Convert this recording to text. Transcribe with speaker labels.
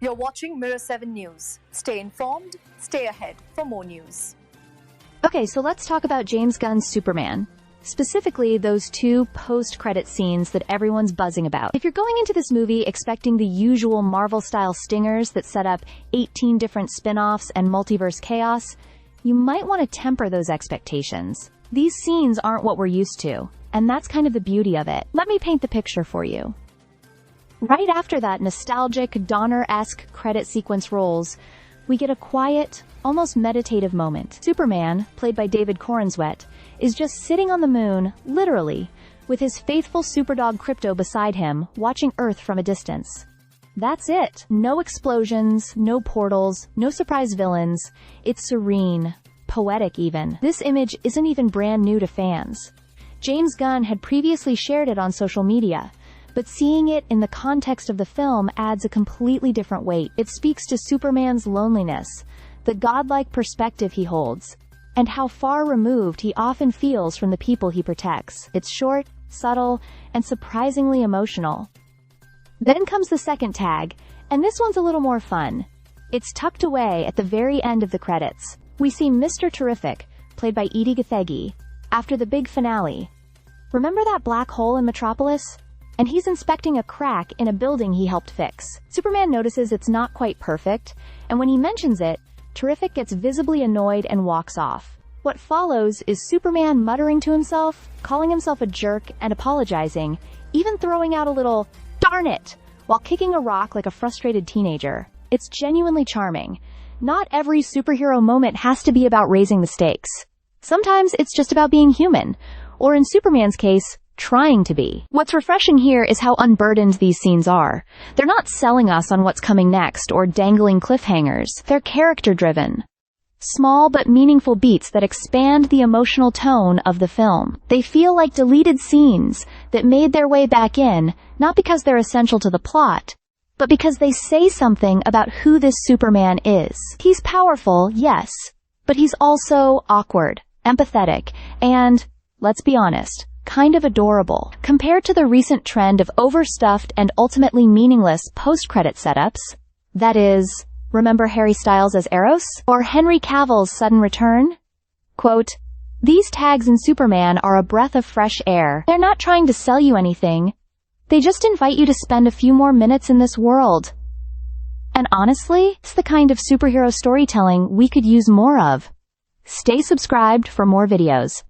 Speaker 1: You're watching Mirror 7 News. Stay informed, stay ahead for more news.
Speaker 2: Okay, so let's talk about James Gunn's Superman. Specifically, those two post-credit scenes that everyone's buzzing about. If you're going into this movie expecting the usual Marvel-style stingers that set up 18 different spin-offs and multiverse chaos, you might want to temper those expectations. These scenes aren't what we're used to, and that's kind of the beauty of it. Let me paint the picture for you. Right after that nostalgic, Donner-esque credit sequence rolls, we get a quiet, almost meditative moment. Superman, played by David Corenswet, is just sitting on the moon, literally, with his faithful superdog Krypto beside him, watching Earth from a distance. That's it. No explosions, no portals, no surprise villains. It's serene, poetic even. This image isn't even brand new to fans. James Gunn had previously shared it on social media, but seeing it in the context of the film adds a completely different weight. It speaks to Superman's loneliness, the godlike perspective he holds, and how far removed he often feels from the people he protects. It's short, subtle, and surprisingly emotional. Then comes the second tag, and this one's a little more fun. It's tucked away at the very end of the credits. We see Mr. Terrific, played by Edie Gathegi, after the big finale. Remember that black hole in Metropolis? And he's inspecting a crack in a building he helped fix. Superman notices it's not quite perfect, and when he mentions it, Terrific gets visibly annoyed and walks off. What follows is Superman muttering to himself, calling himself a jerk and apologizing, even throwing out a little, "Darn it!" while kicking a rock like a frustrated teenager. It's genuinely charming. Not every superhero moment has to be about raising the stakes. Sometimes it's just about being human, or in Superman's case, trying to be. What's refreshing here is how unburdened these scenes are. They're not selling us on what's coming next or dangling cliffhangers. They're character-driven. Small but meaningful beats that expand the emotional tone of the film. They feel like deleted scenes that made their way back in, not because they're essential to the plot, but because they say something about who this Superman is. He's powerful, yes, but he's also awkward, empathetic, and, let's be honest, kind of adorable. Compared to the recent trend of overstuffed and ultimately meaningless post-credit setups, that is, remember Harry Styles as Eros? Or Henry Cavill's sudden return? Quote, "These tags in Superman are a breath of fresh air. They're not trying to sell you anything. They just invite you to spend a few more minutes in this world." And honestly, it's the kind of superhero storytelling we could use more of. Stay subscribed for more videos.